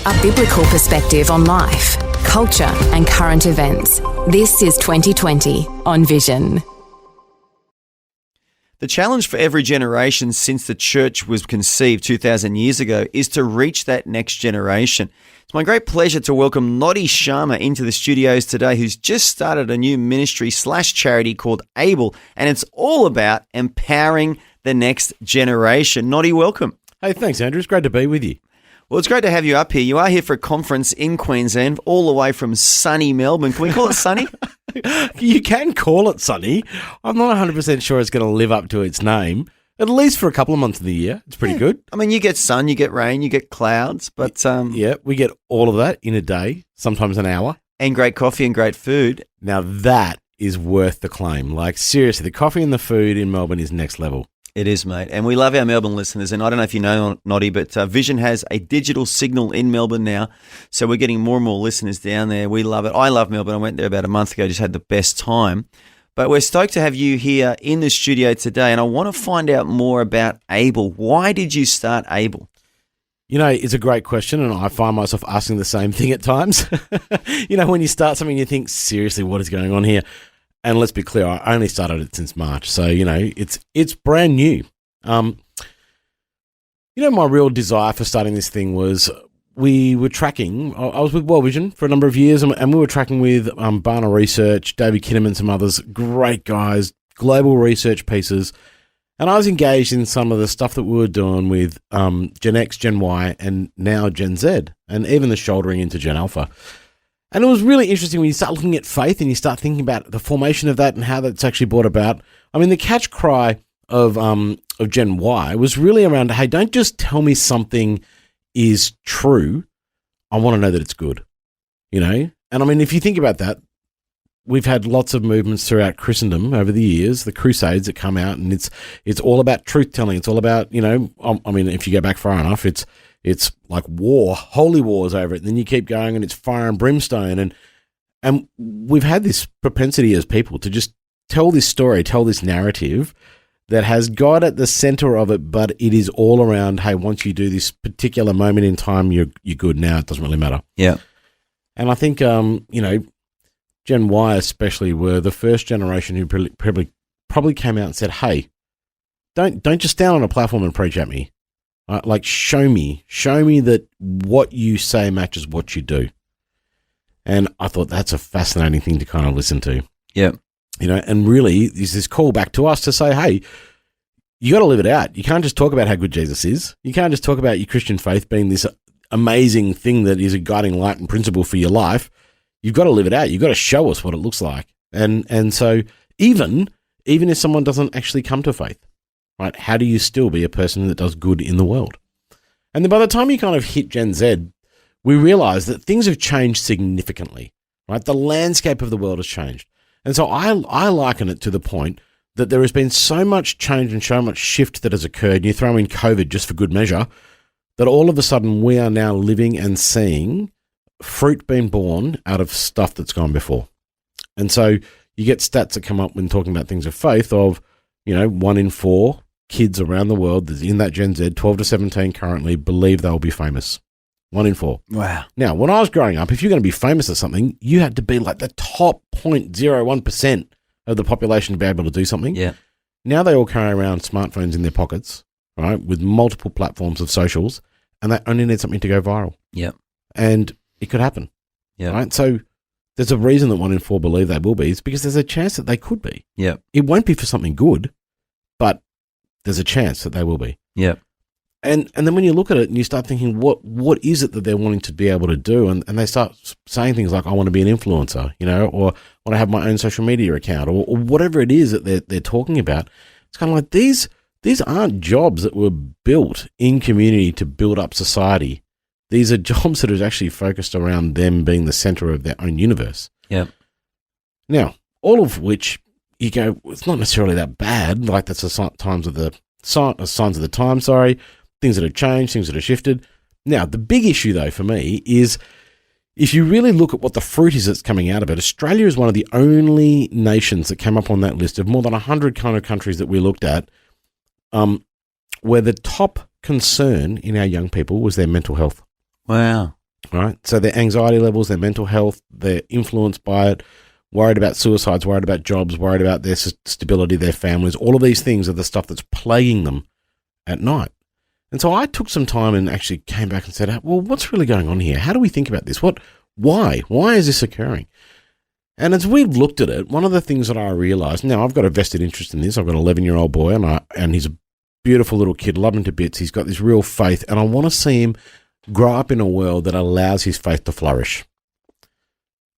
a biblical perspective on life, culture, and current events. This is 2020 on Vision. The challenge for every generation since the church was conceived 2,000 years ago is to reach that next generation. It's my great pleasure to welcome Noddy Sharma into the studios today, who's just started a new ministry/charity called Able, and it's all about empowering the next generation. Noddy, welcome. Hey, thanks, Andrew. It's great to be with you. Well, it's great to have you up here. You are here for a conference in Queensland, all the way from sunny Melbourne. Can we call it sunny? You can call it sunny. I'm not 100% sure it's going to live up to its name, at least for a couple of months of the year. It's pretty good. I mean, you get sun, you get rain, you get clouds, but... Yeah, we get all of that in a day, sometimes an hour. And great coffee and great food. Now, that is worth the claim. Like, seriously, the coffee and the food in Melbourne is next level. It is, mate. And we love our Melbourne listeners. And I don't know if you know, Noddy, but Vision has a digital signal in Melbourne now. So we're getting more and more listeners down there. We love it. I love Melbourne. I went there about a month ago, just had the best time. But we're stoked to have you here in the studio today. And I want to find out more about Able. Why did you start Able? You know, it's a great question, and I find myself asking the same thing at times. You know, when you start something, you think, seriously, what is going on here? And let's be clear, I only started it since March. So, you know, it's brand new. You know, my real desire for starting this thing was we were tracking. I was with World Vision for a number of years, and we were tracking with Barna Research, David Kinnaman, some others, great guys, global research pieces. And I was engaged in some of the stuff that we were doing with Gen X, Gen Y, and now Gen Z, and even the shouldering into Gen Alpha. And it was really interesting when you start looking at faith and you start thinking about the formation of that and how that's actually brought about. I mean, the catch cry of Gen Y was really around, hey, don't just tell me something is true. I want to know that it's good, you know? And I mean, if you think about that, we've had lots of movements throughout Christendom over the years, the Crusades that come out, and it's all about truth telling. It's all about, you know, I mean, if you go back far enough, it's like war, holy wars over it. And then you keep going and it's fire and brimstone. And we've had this propensity as people to just tell this story, tell this narrative that has God at the center of it, but it is all around, hey, once you do this particular moment in time, you're good now. It doesn't really matter. Yeah. And I think, you know, Gen Y especially were the first generation who probably came out and said, hey, don't just stand on a platform and preach at me. Like, show me that what you say matches what you do. And I thought that's a fascinating thing to kind of listen to. Yeah. You know, and really there's this call back to us to say, hey, you got to live it out. You can't just talk about how good Jesus is. You can't just talk about your Christian faith being this amazing thing that is a guiding light and principle for your life. You've got to live it out. You've got to show us what it looks like. And so even if someone doesn't actually come to faith, right, how do you still be a person that does good in the world? And then by the time you kind of hit Gen Z, we realize that things have changed significantly, right? The landscape of the world has changed. And so I liken it to the point that there has been so much change and so much shift that has occurred, and you throw in COVID just for good measure, that all of a sudden we are now living and seeing fruit being born out of stuff that's gone before. And so you get stats that come up when talking about things of faith of, you know, 1 in 4 kids around the world that's in that Gen Z, 12 to 17 currently, believe they'll be famous. 1 in 4. Wow. Now, when I was growing up, if you're going to be famous at something, you had to be like the top 0.01% of the population to be able to do something. Yeah. Now they all carry around smartphones in their pockets, right, with multiple platforms of socials, and they only need something to go viral. Yeah. And it could happen. Yeah. Right? So there's a reason that 1 in 4 believe they will be. It's because there's a chance that they could be. Yeah. It won't be for something good, but there's a chance that they will be. Yeah. And then when you look at it and you start thinking, what is it that they're wanting to be able to do? And they start saying things like, I want to be an influencer, you know, or I want to have my own social media account, or whatever it is that they're talking about. It's kind of like these aren't jobs that were built in community to build up society. These are jobs that are actually focused around them being the center of their own universe. Yeah. Now, all of which you go, it's not necessarily that bad. Like that's the signs of the time. Things that have changed, things that have shifted. Now, the big issue, though, for me is if you really look at what the fruit is that's coming out of it, Australia is one of the only nations that came up on that list of more than 100 kind of countries that we looked at where the top concern in our young people was their mental health. Wow. right? So their anxiety levels, their mental health, they're influenced by it, worried about suicides, worried about jobs, worried about their stability, their families. All of these things are the stuff that's plaguing them at night. And so I took some time and actually came back and said, well, what's really going on here? How do we think about this? Why? Why is this occurring? And as we've looked at it, one of the things that I realized, now I've got a vested interest in this. I've got an 11-year-old boy and he's a beautiful little kid, love him to bits. He's got this real faith and I want to see him grow up in a world that allows his faith to flourish.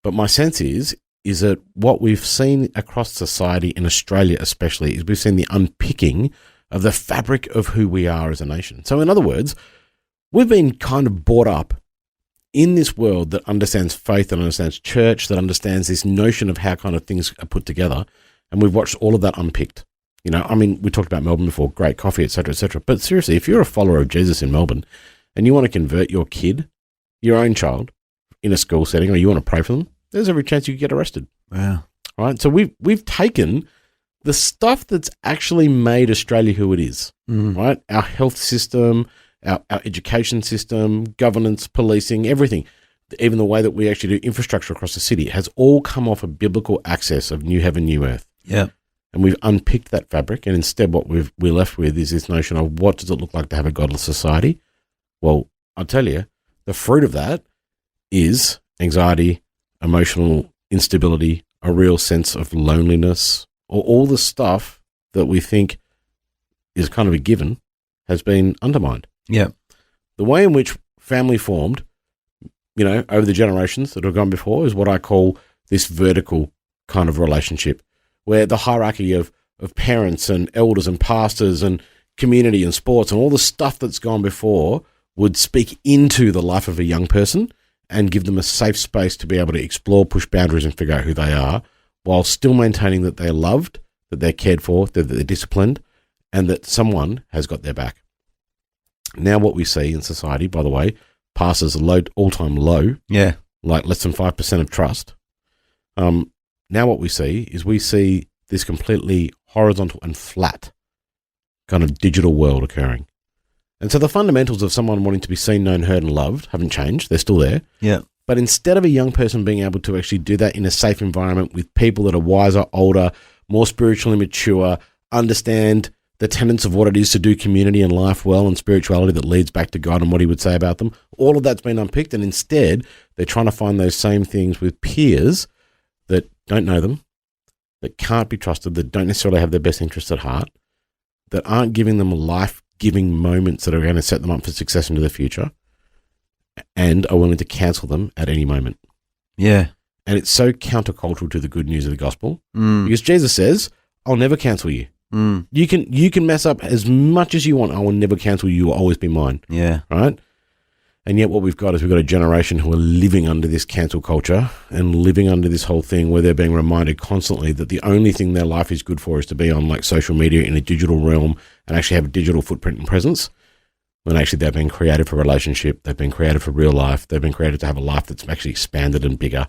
But my sense is that what we've seen across society, in Australia especially, is we've seen the unpicking of the fabric of who we are as a nation. So in other words, we've been kind of brought up in this world that understands faith, that understands church, that understands this notion of how kind of things are put together. And we've watched all of that unpicked. You know, I mean, we talked about Melbourne before, great coffee, et cetera, et cetera. But seriously, if you're a follower of Jesus in Melbourne and you want to convert your kid, your own child, in a school setting, or you want to pray for them, there's every chance you could get arrested. Wow. Right? So we've taken the stuff that's actually made Australia who it is, right? Our health system, our education system, governance, policing, everything, even the way that we actually do infrastructure across the city has all come off a biblical access of new heaven, new earth. Yeah. And we've unpicked that fabric, and instead what we're left with is this notion of what does it look like to have a godless society? Well, I'll tell you, the fruit of that is anxiety, emotional instability, a real sense of loneliness, or all the stuff that we think is kind of a given has been undermined. Yeah. The way in which family formed, you know, over the generations that have gone before is what I call this vertical kind of relationship, where the hierarchy of parents and elders and pastors and community and sports and all the stuff that's gone before would speak into the life of a young person and give them a safe space to be able to explore, push boundaries and figure out who they are, while still maintaining that they're loved, that they're cared for, that they're disciplined, and that someone has got their back. Now what we see in society, by the way, passes a low, all-time low, like less than 5% of trust. Now what we see this completely horizontal and flat kind of digital world occurring. And so the fundamentals of someone wanting to be seen, known, heard, and loved haven't changed. They're still there. Yeah. But instead of a young person being able to actually do that in a safe environment with people that are wiser, older, more spiritually mature, understand the tenets of what it is to do community and life well and spirituality that leads back to God and what he would say about them, all of that's been unpicked. And instead, they're trying to find those same things with peers that don't know them, that can't be trusted, that don't necessarily have their best interests at heart, that aren't giving them life-giving moments that are going to set them up for success into the future, and are willing to cancel them at any moment. Yeah. And it's so countercultural to the good news of the gospel because Jesus says, I'll never cancel you. You can mess up as much as you want. I will never cancel you. You will always be mine. Yeah. Right? And yet what we've got is we've got a generation who are living under this cancel culture and living under this whole thing where they're being reminded constantly that the only thing their life is good for is to be on like social media in a digital realm and actually have a digital footprint and presence, when actually they've been created for relationship, they've been created for real life, they've been created to have a life that's actually expanded and bigger.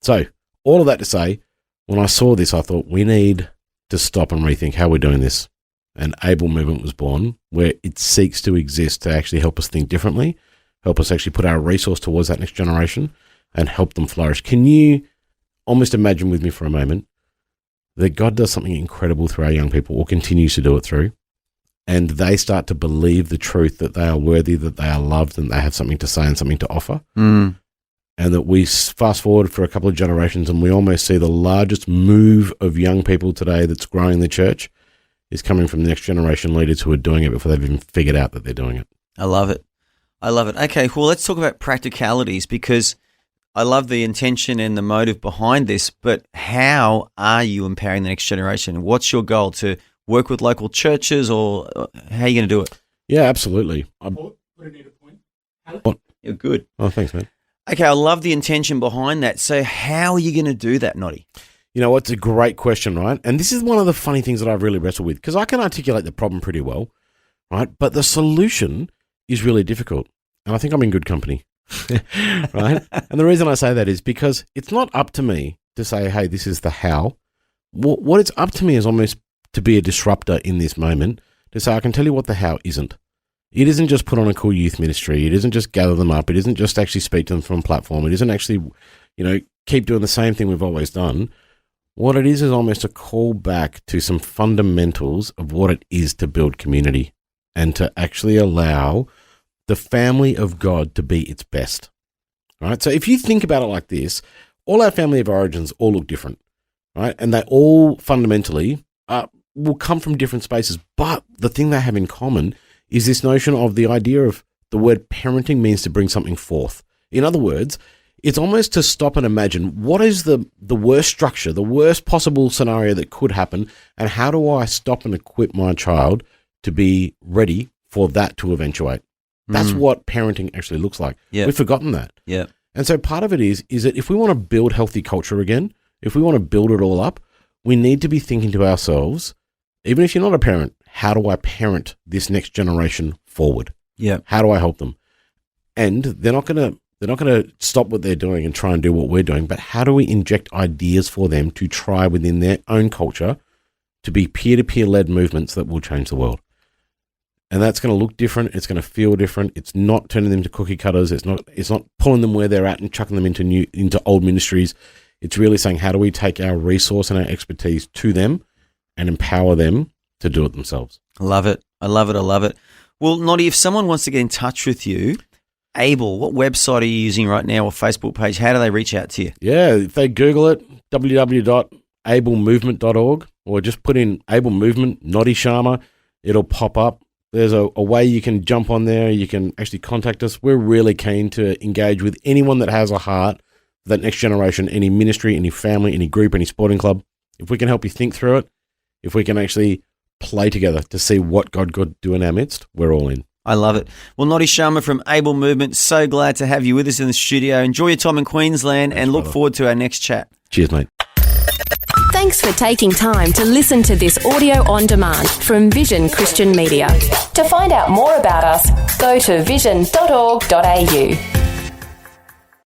So all of that to say, when I saw this, I thought we need to stop and rethink how we're doing this. And Able Movement was born, where it seeks to exist to actually help us think differently, help us actually put our resource towards that next generation and help them flourish. Can you almost imagine with me for a moment that God does something incredible through our young people, or continues to do it through, and they start to believe the truth that they are worthy, that they are loved, and they have something to say and something to offer? And that we fast forward for a couple of generations and we almost see the largest move of young people today that's growing the church is coming from the next generation leaders who are doing it before they've even figured out that they're doing it. I love it. I love it. Okay, well, let's talk about practicalities, because I love the intention and the motive behind this, but how are you empowering the next generation? What's your goal? To work with local churches, or how are you going to do it? Yeah, absolutely. You're good. Oh, thanks, man. Okay, I love the intention behind that. So how are you going to do that, Noddy? You know, it's a great question, right? And this is one of the funny things that I've really wrestled with, because I can articulate the problem pretty well, right? But the solution is really difficult. And I think I'm in good company, right? And the reason I say that is because it's not up to me to say, hey, this is the how. What it's up to me is almost to be a disruptor in this moment, to say, I can tell you what the how isn't. It isn't just put on a cool youth ministry. It isn't just gather them up. It isn't just actually speak to them from a platform. It isn't actually, keep doing the same thing we've always done. What it is almost a call back to some fundamentals of what it is to build community and to actually allow the family of God to be its best. Right? So if you think about it like this, all our family of origins all look different, right? And they all fundamentally will come from different spaces. But the thing they have in common is this notion of the idea of the word parenting means to bring something forth. In other words, it's almost to stop and imagine what is the worst structure, the worst possible scenario that could happen, and how do I stop and equip my child to be ready for that to eventuate? That's what parenting actually looks like. Yep. We've forgotten that. Yeah. And so part of it is that if we want to build healthy culture again, if we want to build it all up, we need to be thinking to ourselves, even if you're not a parent, how do I parent this next generation forward? Yeah. How do I help them? And they're not going to stop what they're doing and try and do what we're doing, but how do we inject ideas for them to try within their own culture to be peer-to-peer led movements that will change the world? And that's going to look different. It's going to feel different. It's not turning them to cookie cutters. It's not pulling them where they're at and chucking them into old ministries. It's really saying, how do we take our resource and our expertise to them and empower them to do it themselves? I love it. I love it. I love it. Well, Noddy, if someone wants to get in touch with you, Able, what website are you using right now or Facebook page? How do they reach out to you? Yeah, if they Google it, www.ablemovement.org, or just put in Able Movement, Noddy Sharma, it'll pop up. There's a way you can jump on there. You can actually contact us. We're really keen to engage with anyone that has a heart for that next generation, any ministry, any family, any group, any sporting club. If we can help you think through it, if we can actually play together to see what God could do in our midst, we're all in. I love it. Well, Noddy Sharma from Able Movement, so glad to have you with us in the studio. Enjoy your time in Queensland and look forward to our next chat. Cheers, mate. Thanks for taking time to listen to this audio on demand from Vision Christian Media. To find out more about us, go to vision.org.au.